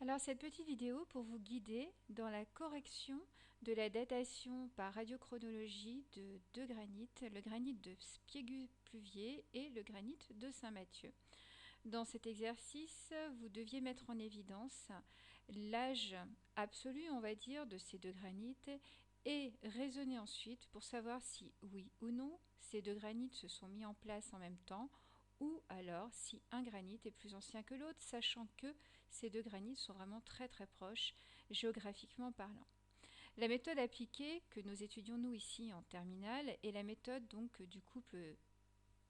Alors cette petite vidéo pour vous guider dans la correction de la datation par radiochronologie de deux granites, le granit de Spiégu-Pluviers et le granit de Saint-Mathieu. Dans cet exercice, vous deviez mettre en évidence l'âge absolu, on va dire, de ces deux granites et raisonner ensuite pour savoir si, oui ou non, ces deux granites se sont mis en place en même temps ou alors si un granit est plus ancien que l'autre, sachant que ces deux granites sont vraiment très très proches géographiquement parlant. La méthode appliquée que nous étudions nous ici en terminale est la méthode donc du couple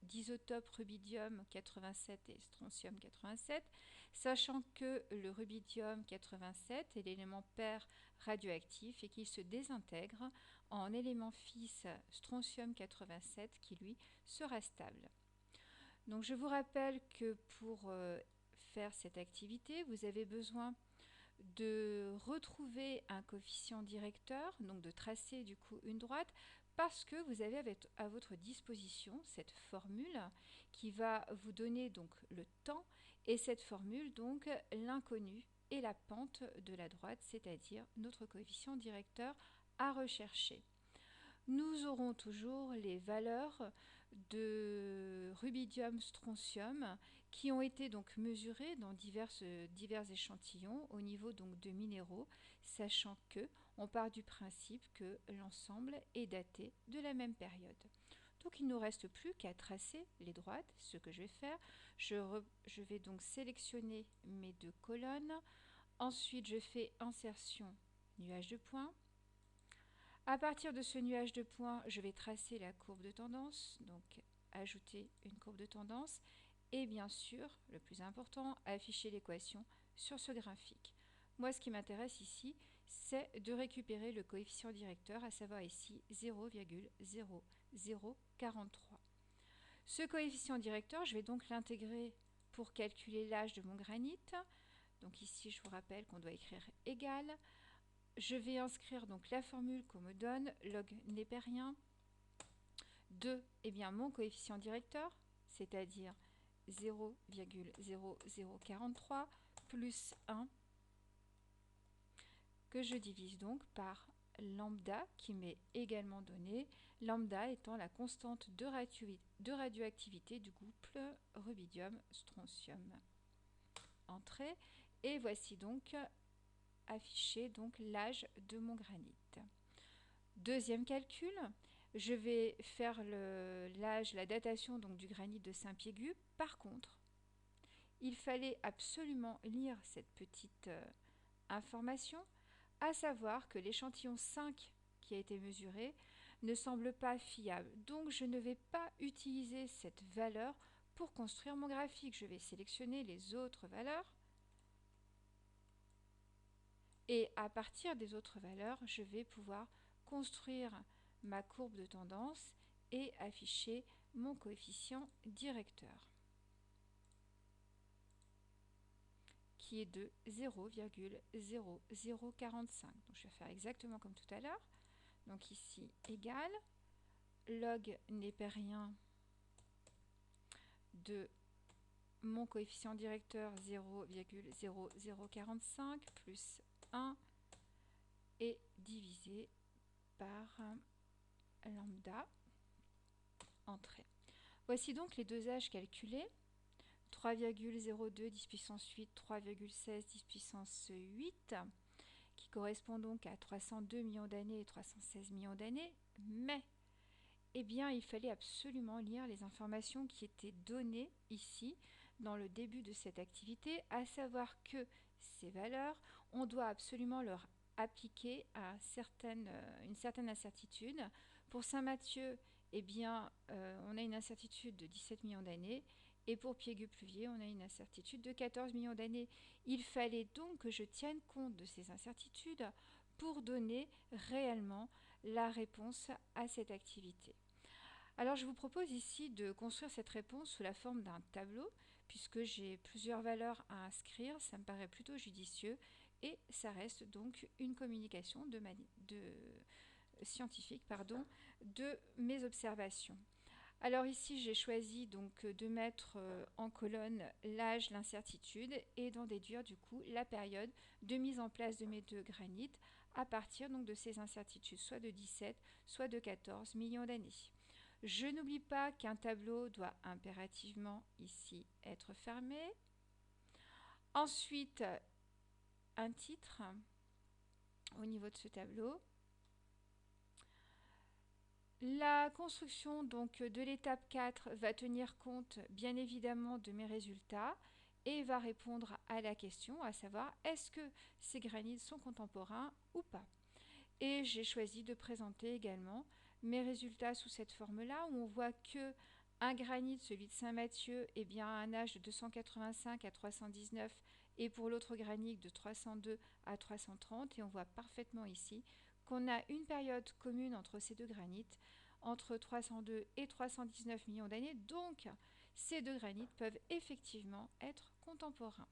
d'isotope rubidium 87 et strontium 87, sachant que le rubidium 87 est l'élément pair radioactif et qu'il se désintègre en élément fils strontium 87 qui lui sera stable. Donc je vous rappelle que pour faire cette activité, vous avez besoin de retrouver un coefficient directeur, donc de tracer du coup une droite, parce que vous avez à votre disposition cette formule qui va vous donner donc le temps et cette formule donc l'inconnu et la pente de la droite, c'est-à-dire notre coefficient directeur à rechercher. Nous aurons toujours les valeurs de rubidium strontium qui ont été donc mesurées dans divers échantillons au niveau donc de minéraux, sachant que on part du principe que l'ensemble est daté de la même période. Donc il ne nous reste plus qu'à tracer les droites, ce que je vais faire. Je vais donc sélectionner mes deux colonnes. Ensuite je fais insertion nuage de points. À partir de ce nuage de points, je vais tracer la courbe de tendance, donc ajouter une courbe de tendance et bien sûr, le plus important, afficher l'équation sur ce graphique. Moi, ce qui m'intéresse ici, c'est de récupérer le coefficient directeur, à savoir ici 0,0043. Ce coefficient directeur, je vais donc l'intégrer pour calculer l'âge de mon granit. Donc ici, je vous rappelle qu'on doit écrire égal. Je vais inscrire donc la formule qu'on me donne, log népérien, de mon coefficient directeur, c'est-à-dire 0,0043 plus 1, que je divise donc par lambda qui m'est également donné, lambda étant la constante de radioactivité du couple rubidium-strontium. Entrée, et voici donc afficher donc l'âge de mon granit. Deuxième calcul, je vais faire l'âge, la datation donc du granit de Saint-Piégu. Par contre, il fallait absolument lire cette petite information, à savoir que l'échantillon 5 qui a été mesuré ne semble pas fiable. Donc je ne vais pas utiliser cette valeur pour construire mon graphique. Je vais sélectionner les autres valeurs. Et à partir des autres valeurs, je vais pouvoir construire ma courbe de tendance et afficher mon coefficient directeur qui est de 0,0045. Donc je vais faire exactement comme tout à l'heure. Donc ici égal log népérien de mon coefficient directeur 0,0045 plus 1 et divisé par lambda, entrée. Voici donc les deux âges calculés. 3,02 10 puissance 8, 3,16 10 puissance 8, qui correspond donc à 302 millions d'années et 316 millions d'années, mais il fallait absolument lire les informations qui étaient données ici dans le début de cette activité, à savoir que ces valeurs, on doit absolument leur appliquer à une certaine incertitude. Pour Saint-Mathieu, on a une incertitude de 17 millions d'années, et pour Piégu-Pluviers, on a une incertitude de 14 millions d'années. Il fallait donc que je tienne compte de ces incertitudes pour donner réellement la réponse à cette activité. Alors je vous propose ici de construire cette réponse sous la forme d'un tableau, puisque j'ai plusieurs valeurs à inscrire, ça me paraît plutôt judicieux, et ça reste donc une communication scientifique de mes observations. Alors ici, j'ai choisi donc de mettre en colonne l'âge, l'incertitude et d'en déduire du coup la période de mise en place de mes deux granites à partir donc de ces incertitudes, soit de 17, soit de 14 millions d'années. Je n'oublie pas qu'un tableau doit impérativement ici être fermé. Ensuite, un titre au niveau de ce tableau. La construction donc de l'étape 4 va tenir compte bien évidemment de mes résultats et va répondre à la question, à savoir est-ce que ces granites sont contemporains ou pas. Et j'ai choisi de présenter également mes résultats sous cette forme-là, où on voit que un granit, celui de Saint-Mathieu, eh bien, a un âge de 285 à 319 et pour l'autre granit de 302 à 330. Et on voit parfaitement ici qu'on a une période commune entre ces deux granites, entre 302 et 319 millions d'années. Donc, ces deux granites peuvent effectivement être contemporains.